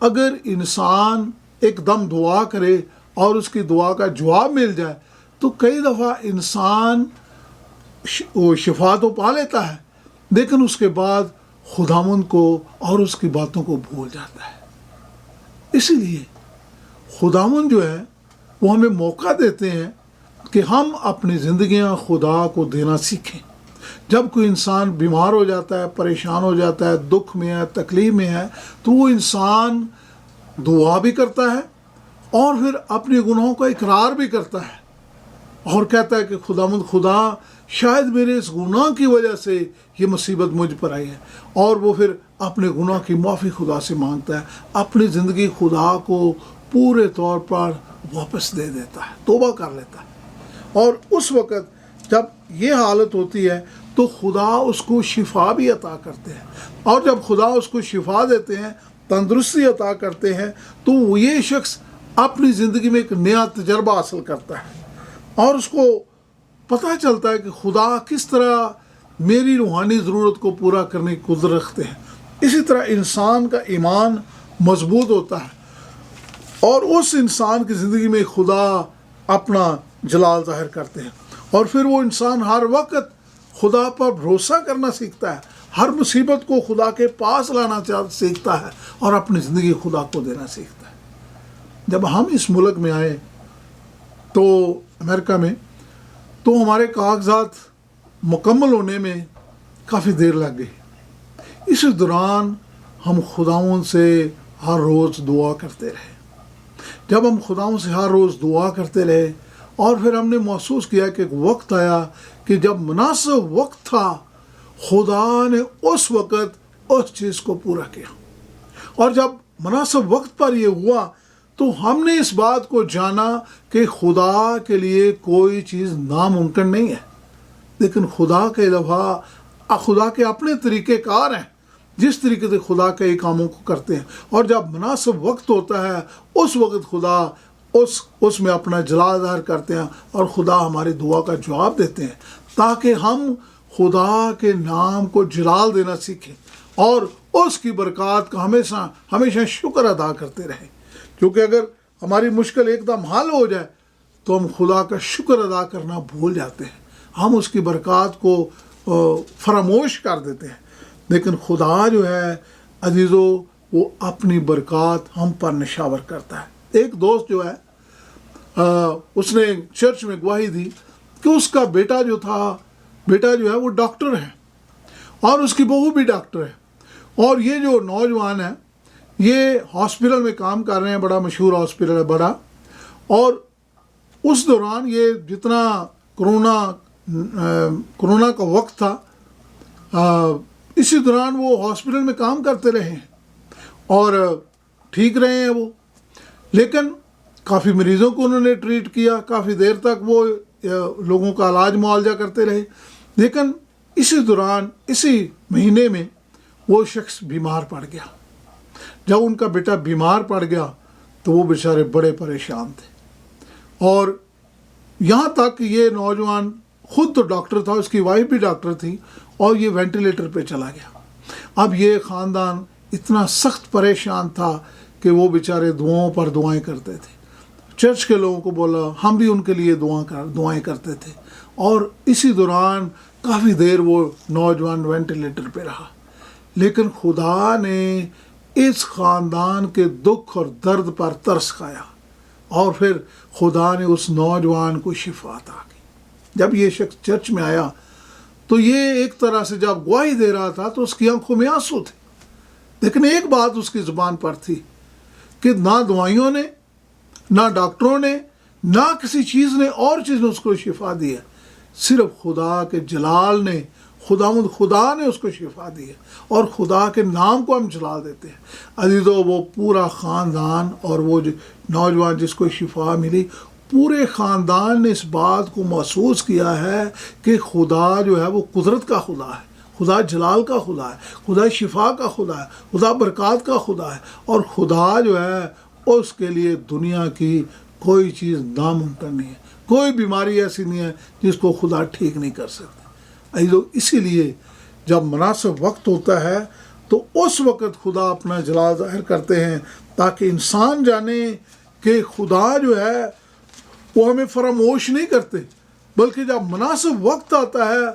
اگر انسان ایک دم دعا کرے اور اس کی دعا کا جواب مل جائے تو کئی دفعہ انسان وہ شفا تو پا لیتا ہے، لیکن اس کے بعد خداوند کو اور اس کی باتوں کو بھول جاتا ہے۔ اسی لیے خداوند جو ہے وہ ہمیں موقع دیتے ہیں کہ ہم اپنی زندگیاں خدا کو دینا سیکھیں۔ جب کوئی انسان بیمار ہو جاتا ہے، پریشان ہو جاتا ہے، دکھ میں ہے، تکلیف میں ہے، تو وہ انسان دعا بھی کرتا ہے اور پھر اپنے گناہوں کا اقرار بھی کرتا ہے اور کہتا ہے کہ خداوند خدا، شاید میرے اس گناہ کی وجہ سے یہ مصیبت مجھ پر آئی ہے، اور وہ پھر اپنے گناہ کی معافی خدا سے مانگتا ہے، اپنی زندگی خدا کو پورے طور پر واپس دے دیتا ہے، توبہ کر لیتا ہے۔ اور اس وقت جب یہ حالت ہوتی ہے تو خدا اس کو شفا بھی عطا کرتے ہیں، اور جب خدا اس کو شفا دیتے ہیں، تندرستی عطا کرتے ہیں، تو یہ شخص اپنی زندگی میں ایک نیا تجربہ حاصل کرتا ہے اور اس کو پتہ چلتا ہے کہ خدا کس طرح میری روحانی ضرورت کو پورا کرنے کی قدرت رکھتے ہیں۔ اسی طرح انسان کا ایمان مضبوط ہوتا ہے اور اس انسان کی زندگی میں خدا اپنا جلال ظاہر کرتے ہیں، اور پھر وہ انسان ہر وقت خدا پر بھروسہ کرنا سیکھتا ہے، ہر مصیبت کو خدا کے پاس لانا سیکھتا ہے اور اپنی زندگی خدا کو دینا سیکھتا ہے۔ جب ہم اس ملک میں آئے تو امریکہ میں، تو ہمارے کاغذات مکمل ہونے میں کافی دیر لگ گئی۔ اس دوران ہم خداوند سے ہر روز دعا کرتے رہے۔ جب ہم خداوند سے ہر روز دعا کرتے رہے اور پھر ہم نے محسوس کیا کہ ایک وقت آیا کہ جب مناسب وقت تھا، خدا نے اس وقت اس چیز کو پورا کیا، اور جب مناسب وقت پر یہ ہوا تو ہم نے اس بات کو جانا کہ خدا کے لیے کوئی چیز ناممکن نہیں ہے، لیکن خدا کے علاوہ خدا کے اپنے طریقہ کار ہیں، جس طریقے سے خدا کئی کاموں کو کرتے ہیں، اور جب مناسب وقت ہوتا ہے اس وقت خدا اس میں اپنا جلال ظاہر کرتے ہیں اور خدا ہماری دعا کا جواب دیتے ہیں، تاکہ ہم خدا کے نام کو جلال دینا سیکھیں اور اس کی برکات کا ہمیشہ شکر ادا کرتے رہیں۔ کیونکہ اگر ہماری مشکل ایک دم حل ہو جائے تو ہم خدا کا شکر ادا کرنا بھول جاتے ہیں، ہم اس کی برکات کو فراموش کر دیتے ہیں۔ لیکن خدا جو ہے عزیزو، وہ اپنی برکات ہم پر نشاور کرتا ہے۔ ایک دوست جو ہے اس نے چرچ میں گواہی دی کہ اس کا بیٹا جو ہے وہ ڈاکٹر ہے اور اس کی بہو بھی ڈاکٹر ہے، اور یہ جو نوجوان ہے یہ ہاسپٹل میں کام کر رہے ہیں، بڑا مشہور ہاسپٹل ہے بڑا، اور اس دوران یہ جتنا کرونا کا وقت تھا، اسی دوران وہ ہاسپٹل میں کام کرتے رہے ہیں اور ٹھیک رہے ہیں وہ، لیکن کافی مریضوں کو انہوں نے ٹریٹ کیا، کافی دیر تک وہ لوگوں کا علاج معالجہ کرتے رہے، لیکن اسی دوران اسی مہینے میں وہ شخص بیمار پڑ گیا۔ جب ان کا بیٹا بیمار پڑ گیا تو وہ بیچارے بڑے پریشان تھے، اور یہاں تک کہ یہ نوجوان خود تو ڈاکٹر تھا، اس کی وائف بھی ڈاکٹر تھی، اور یہ وینٹیلیٹر پہ چلا گیا۔ اب یہ خاندان اتنا سخت پریشان تھا کہ وہ بیچارے دعاؤں پر دعائیں کرتے تھے، چرچ کے لوگوں کو بولا، ہم بھی ان کے لیے دعائیں کرتے تھے، اور اسی دوران کافی دیر وہ نوجوان وینٹیلیٹر پہ رہا، لیکن خدا نے اس خاندان کے دکھ اور درد پر ترس کھایا، اور پھر خدا نے اس نوجوان کو شفا عطا کی۔ جب یہ شخص چرچ میں آیا تو یہ ایک طرح سے جب گواہی دے رہا تھا تو اس کی آنکھوں میں آنسو تھے، لیکن ایک بات اس کی زبان پر تھی کہ نہ دوائیوں نے، نہ ڈاکٹروں نے، نہ کسی چیز نے اور چیز نے اس کو شفا دی ہے، صرف خدا کے جلال نے، خدا نے اس کو شفا دی ہے، اور خدا کے نام کو ہم جلال دیتے ہیں۔ عزیزو، وہ پورا خاندان اور وہ نوجوان جس کو شفا ملی، پورے خاندان نے اس بات کو محسوس کیا ہے کہ خدا جو ہے وہ قدرت کا خدا ہے، خدا جلال کا خدا ہے، خدا شفا کا خدا ہے، خدا برکات کا خدا ہے، اور خدا جو ہے اس کے لیے دنیا کی کوئی چیز ناممکن نہیں ہے، کوئی بیماری ایسی نہیں ہے جس کو خدا ٹھیک نہیں کر سکتا۔ اسی لیے جب مناسب وقت ہوتا ہے تو اس وقت خدا اپنا جلال ظاہر کرتے ہیں، تاکہ انسان جانے کہ خدا جو ہے وہ ہمیں فراموش نہیں کرتے، بلکہ جب مناسب وقت آتا ہے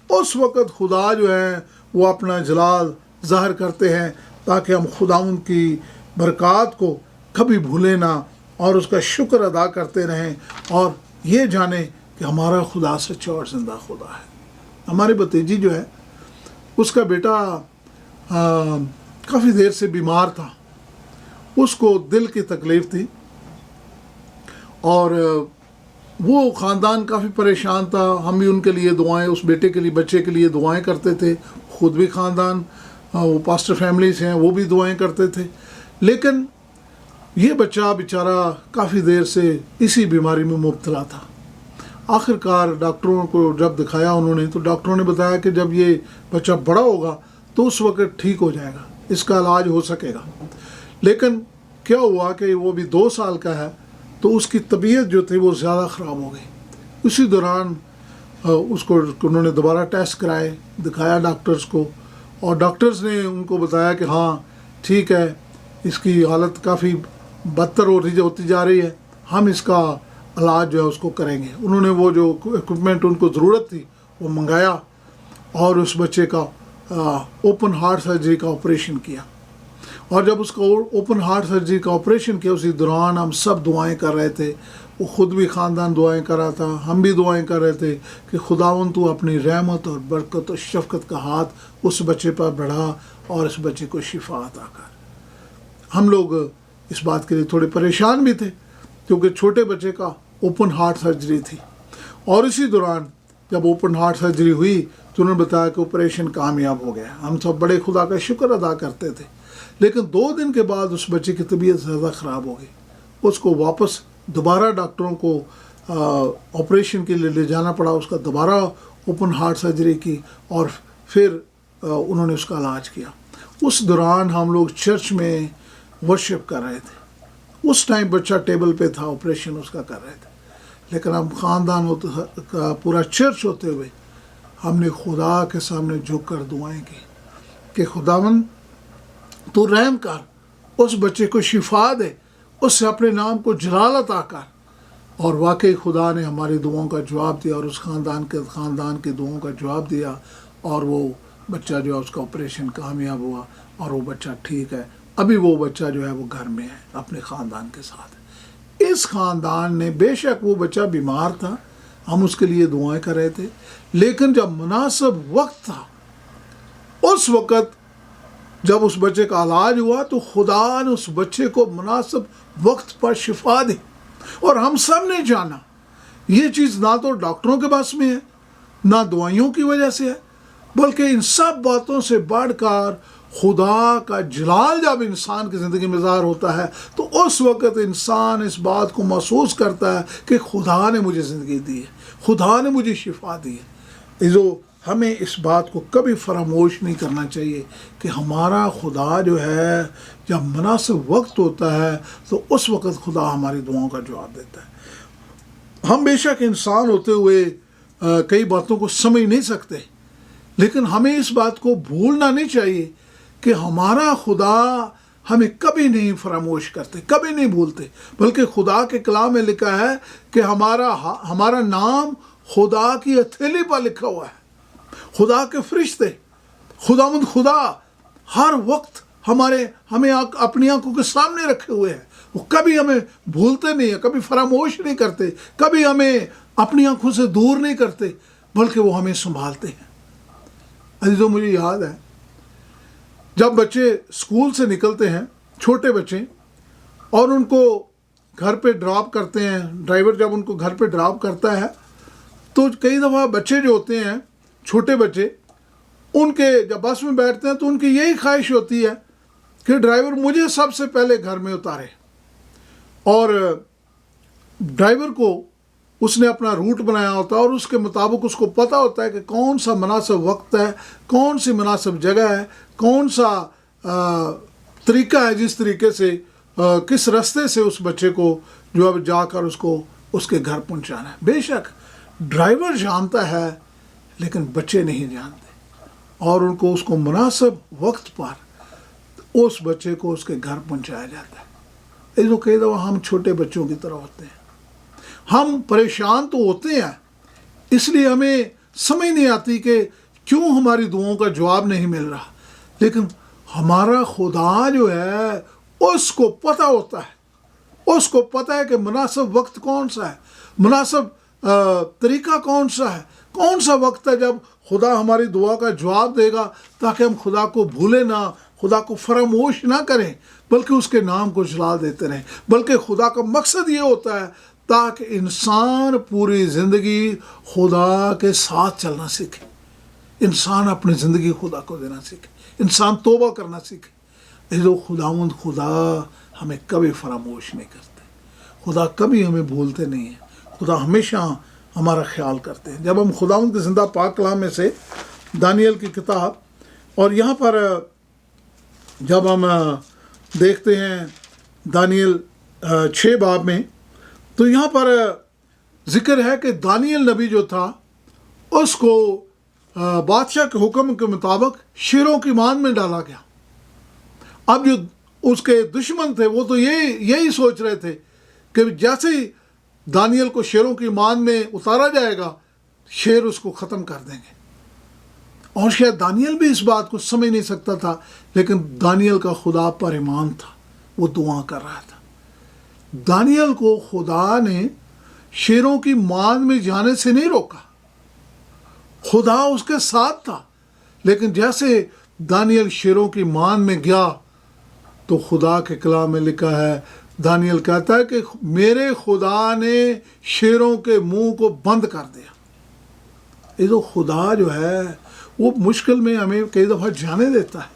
اس وقت خدا جو ہے وہ اپنا جلال ظاہر کرتے ہیں، تاکہ ہم خداوند کی برکات کو کبھی بھولیں نہ اور اس کا شکر ادا کرتے رہیں، اور یہ جانیں کہ ہمارا خدا سچا اور زندہ خدا ہے۔ ہماری بھتیجی جو ہے اس کا بیٹا کافی دیر سے بیمار تھا، اس کو دل کی تکلیف تھی، اور وہ خاندان کافی پریشان تھا۔ ہم بھی ان کے لیے دعائیں، اس بیٹے کے لیے، بچے کے لیے دعائیں کرتے تھے، خود بھی خاندان وہ پاسٹر فیملیز ہیں وہ بھی دعائیں کرتے تھے، لیکن یہ بچہ بیچارہ کافی دیر سے اسی بیماری میں مبتلا تھا۔ آخر کار ڈاکٹروں کو جب دکھایا انہوں نے، تو ڈاکٹروں نے بتایا کہ جب یہ بچہ بڑا ہوگا تو اس وقت ٹھیک ہو جائے گا، اس کا علاج ہو سکے گا۔ لیکن کیا ہوا کہ وہ بھی 2 سال کا ہے، تو اس کی طبیعت جو تھی وہ زیادہ خراب ہو گئی۔ اسی دوران اس کو انہوں نے دوبارہ ٹیسٹ کرائے، دکھایا ڈاکٹرز کو، اور ڈاکٹرز نے ان کو بتایا کہ ہاں ٹھیک ہے، اس کی حالت کافی بدتر ہوتی جا رہی ہے، ہم اس کا علاج جو ہے اس کو کریں گے۔ انہوں نے وہ جو ایکوپمنٹ ان کو ضرورت تھی وہ منگایا، اور اس بچے کا اوپن ہارٹ سرجری کا آپریشن کیا۔ اور جب اس کا اوپن ہارٹ سرجری کا آپریشن کیا، اسی دوران ہم سب دعائیں کر رہے تھے، وہ خود بھی خاندان دعائیں کر رہا تھا، ہم بھی دعائیں کر رہے تھے کہ خداوند تو اپنی رحمت اور برکت اور شفقت کا ہاتھ اس بچے پر بڑھا اور اس بچے کو شفا عطا کر۔ ہم لوگ اس بات کے لیے تھوڑے پریشان بھی تھے، کیونکہ چھوٹے بچے کا اوپن ہارٹ سرجری تھی، اور اسی دوران جب اوپن ہارٹ سرجری ہوئی تو انہوں نے بتایا کہ آپریشن کامیاب ہو گیا۔ ہم سب بڑے خدا کا شکر ادا کرتے تھے، لیکن 2 دن کے بعد اس بچے کی طبیعت زیادہ خراب ہو گئی۔ اس کو واپس دوبارہ ڈاکٹروں کو آپریشن کے لیے لے جانا پڑا، اس کا دوبارہ اوپن ہارٹ سرجری کی، اور پھر انہوں نے اس کا علاج کیا۔ اس دوران ہم لوگ چرچ میں ورشپ کر رہے تھے، اس ٹائم بچہ ٹیبل پہ تھا، آپریشن اس کا کر رہے تھے، لیکن ہم خاندان کا پورا چرچ ہوتے ہوئے ہم نے خدا کے سامنے جھک کر دعائیں کی کہ خداوند تو رحم کر، اس بچے کو شفا دے، اس سے اپنے نام کو جلال عطا کر۔ اور واقعی خدا نے ہماری دعاؤں کا جواب دیا، اور اس خاندان کے دعاؤں کا جواب دیا، اور وہ بچہ جو ہے اس کا آپریشن کامیاب ہوا، اور وہ بچہ ٹھیک ہے۔ ابھی وہ بچہ جو ہے وہ گھر میں ہے اپنے خاندان کے ساتھ۔ اس خاندان نے، بے شک وہ بچہ بیمار تھا، ہم اس کے لیے دعائیں کر رہے تھے، لیکن جب مناسب وقت تھا، اس وقت جب اس بچے کا علاج ہوا تو خدا نے اس بچے کو مناسب وقت پر شفا دی، اور ہم سب نے جانا یہ چیز نہ تو ڈاکٹروں کے پاس میں ہے، نہ دوائیوں کی وجہ سے ہے، بلکہ ان سب باتوں سے بڑھ کر خدا کا جلال جب انسان کی زندگی میں ظاہر ہوتا ہے تو اس وقت انسان اس بات کو محسوس کرتا ہے کہ خدا نے مجھے زندگی دی ہے، خدا نے مجھے شفا دی ہے۔ ہمیں اس بات کو کبھی فراموش نہیں کرنا چاہیے کہ ہمارا خدا جو ہے جب مناسب وقت ہوتا ہے تو اس وقت خدا ہماری دعاؤں کا جواب دیتا ہے۔ ہم بے شک انسان ہوتے ہوئے کئی باتوں کو سمجھ نہیں سکتے، لیکن ہمیں اس بات کو بھولنا نہیں چاہیے کہ ہمارا خدا ہمیں کبھی نہیں فراموش کرتے، کبھی نہیں بھولتے، بلکہ خدا کے کلام میں لکھا ہے کہ ہمارا نام خدا کی ہتھیلی پر لکھا ہوا ہے۔ خدا کے فرشتے، خداوند خدا ہر وقت ہمیں اپنی آنکھوں کے سامنے رکھے ہوئے ہیں، وہ کبھی ہمیں بھولتے نہیں ہیں، کبھی فراموش نہیں کرتے، کبھی ہمیں اپنی آنکھوں سے دور نہیں کرتے، بلکہ وہ ہمیں سنبھالتے ہیں۔ عزیزو، مجھے یاد ہے جب بچے اسکول سے نکلتے ہیں، چھوٹے بچے، اور ان کو گھر پہ ڈراپ کرتے ہیں، ڈرائیور جب ان کو گھر پہ ڈراپ کرتا ہے تو کئی دفعہ بچے جو ہوتے ہیں، چھوٹے بچے، ان کے جب بس میں بیٹھتے ہیں تو ان کی یہی خواہش ہوتی ہے کہ ڈرائیور مجھے سب سے پہلے گھر میں اتارے، اور ڈرائیور کو اس نے اپنا روٹ بنایا ہوتا ہے، اور اس کے مطابق اس کو پتہ ہوتا ہے کہ کون سا مناسب وقت ہے، کون سی مناسب جگہ ہے، کون سا طریقہ ہے جس طریقے سے کس راستے سے اس بچے کو جو اب جا کر اس کے گھر پہنچانا ہے۔ بے شک ڈرائیور جانتا ہے، لیکن بچے نہیں جانتے، اور اس کو مناسب وقت پر اس بچے کو اس کے گھر پہنچایا جاتا ہے۔ یہ جو کئی دفعہ ہم چھوٹے بچوں کی طرح ہوتے ہیں، ہم پریشان تو ہوتے ہیں، اس لیے ہمیں سمجھ نہیں آتی کہ کیوں ہماری دعاؤں کا جواب نہیں مل رہا، لیکن ہمارا خدا جو ہے اس کو پتہ ہوتا ہے، اس کو پتہ ہے کہ مناسب وقت کون سا ہے، مناسب طریقہ کون سا ہے، کون سا وقت ہے جب خدا ہماری دعا کا جواب دے گا، تاکہ ہم خدا کو بھولے نہ، خدا کو فراموش نہ کریں، بلکہ اس کے نام کو جلال دیتے رہیں۔ بلکہ خدا کا مقصد یہ ہوتا ہے تاکہ انسان پوری زندگی خدا کے ساتھ چلنا سیکھے، انسان اپنی زندگی خدا کو دینا سیکھے، انسان توبہ کرنا سیکھے۔ یہ جو خداوند خدا ہمیں کبھی فراموش نہیں کرتے، خدا کبھی ہمیں بھولتے نہیں ہیں، خدا ہمیشہ ہمارا خیال کرتے ہیں۔ جب ہم خداوند کے زندہ پاک کلام میں سے دانیل کی کتاب، اور یہاں پر جب ہم دیکھتے ہیں دانیل 6 باب میں، تو یہاں پر ذکر ہے کہ دانیل نبی جو تھا اس کو بادشاہ کے حکم کے مطابق شیروں کی مان میں ڈالا گیا۔ اب جو اس کے دشمن تھے وہ تو یہی سوچ رہے تھے کہ جیسے ہی دانیل کو شیروں کی مان میں اتارا جائے گا، شیر اس کو ختم کر دیں گے۔ اور شاید دانیل بھی اس بات کو سمجھ نہیں سکتا تھا، لیکن دانیل کا خدا پر ایمان تھا، وہ دعا کر رہا تھا۔ دانیل کو خدا نے شیروں کی مان میں جانے سے نہیں روکا، خدا اس کے ساتھ تھا، لیکن جیسے دانیل شیروں کی مان میں گیا تو خدا کے کلام میں لکھا ہے، دانیل کہتا ہے کہ میرے خدا نے شیروں کے منہ کو بند کر دیا۔ یہ جو خدا جو ہے وہ مشکل میں ہمیں کئی دفعہ جانے دیتا ہے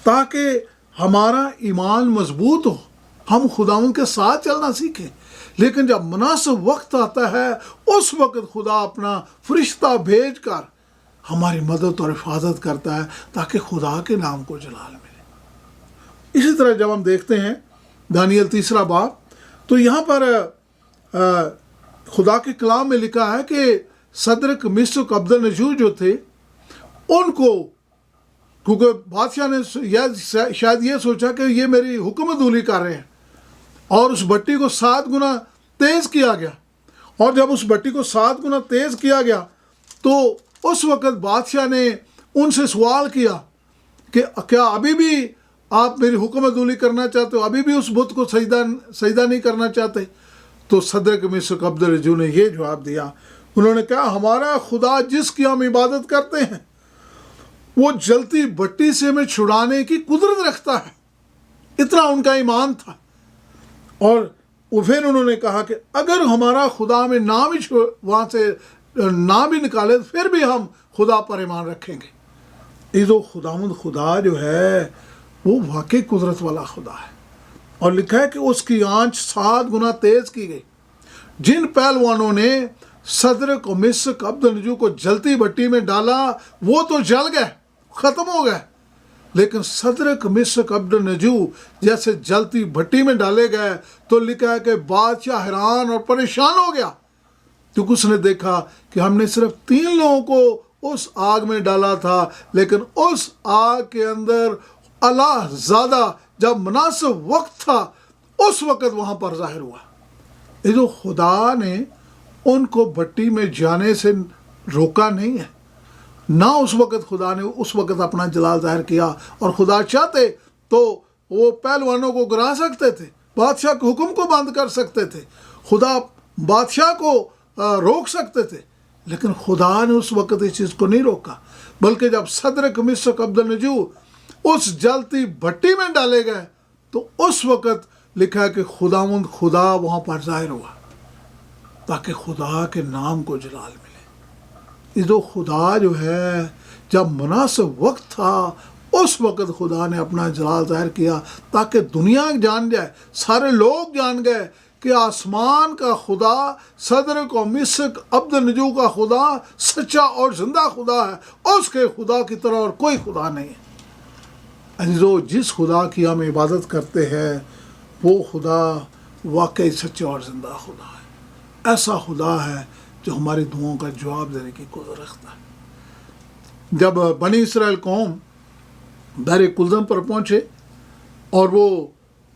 تاکہ ہمارا ایمان مضبوط ہو، ہم خداوند کے ساتھ چلنا سیکھیں۔ لیکن جب مناسب وقت آتا ہے اس وقت خدا اپنا فرشتہ بھیج کر ہماری مدد اور حفاظت کرتا ہے تاکہ خدا کے نام کو جلال ملے۔ اسی طرح جب ہم دیکھتے ہیں دانیل 3 باب، تو یہاں پر خدا کے کلام میں لکھا ہے کہ صدرک مسک عبدالنجو جو تھے ان کو، کیونکہ بادشاہ نے شاید یہ سوچا کہ یہ میری حکم عدولی کر رہے ہیں، اور اس بٹی کو 7 گنا تیز کیا گیا، اور جب اس بٹی کو 7 گنا تیز کیا گیا تو اس وقت بادشاہ نے ان سے سوال کیا کہ کیا ابھی بھی آپ میری حکم عدولی کرنا چاہتے ہو، ابھی بھی اس بت کو سجدہ نہیں کرنا چاہتے؟ تو صدرک مسک عبدالنجو نے یہ جواب دیا، انہوں نے کہا ہمارا خدا جس کی ہم عبادت کرتے ہیں وہ جلتی بٹی سے ہمیں چھڑانے کی قدرت رکھتا ہے۔ اتنا ان کا ایمان تھا۔ اور پھر انہوں نے کہا کہ اگر ہمارا خدا ہمیں وہاں سے نہ بھی نکالے پھر بھی ہم خدا پر ایمان رکھیں گے۔ یہ جو خداوند خدا جو ہے وہ واقعی قدرت والا خدا ہے، اور لکھا ہے کہ اس کی آنچ 7 گنا تیز کی گئی۔ جن پہلوانوں نے صدرک و مسک عبدالنجو کو جلتی بٹی میں ڈالا وہ تو جل گئے، ختم ہو گئے، لیکن صدرک مسک عبدالنجو جیسے جلتی بھٹی میں ڈالے گئے تو لکھا ہے کہ بادشاہ حیران اور پریشان ہو گیا، کیونکہ اس نے دیکھا کہ ہم نے صرف 3 لوگوں کو اس آگ میں ڈالا تھا، لیکن اس آگ کے اندر اللہ زیادہ جب مناسب وقت تھا اس وقت وہاں پر ظاہر ہوا۔ یہ جو خدا نے ان کو بھٹی میں جانے سے روکا نہیں ہے، نہ اس وقت خدا نے اس وقت اپنا جلال ظاہر کیا، اور خدا چاہتے تو وہ پہلوانوں کو گرا سکتے تھے، بادشاہ کے حکم کو بند کر سکتے تھے، خدا بادشاہ کو روک سکتے تھے، لیکن خدا نے اس وقت اس چیز کو نہیں روکا، بلکہ جب صدرک مسک عبدالنجو اس جلتی بھٹی میں ڈالے گئے تو اس وقت لکھا ہے کہ خداوند خدا وہاں پر ظاہر ہوا تاکہ خدا کے نام کو جلال ملے۔ یہ جو خدا جو ہے جب مناسب وقت تھا اس وقت خدا نے اپنا جلال ظاہر کیا تاکہ دنیا جان جائے، سارے لوگ جان گئے کہ آسمان کا خدا، صدرک و مسک عبدالنجو کا خدا سچا اور زندہ خدا ہے، اور اس کے خدا کی طرح اور کوئی خدا نہیں ہے۔ عزیزو، جس خدا کی ہم عبادت کرتے ہیں وہ خدا واقعی سچا اور زندہ خدا ہے، ایسا خدا ہے جو ہماری دعاؤں کا جواب دینے کی قدرت رکھتا ہے۔ جب بنی اسرائیل قوم بحر کلزم پر پہنچے اور وہ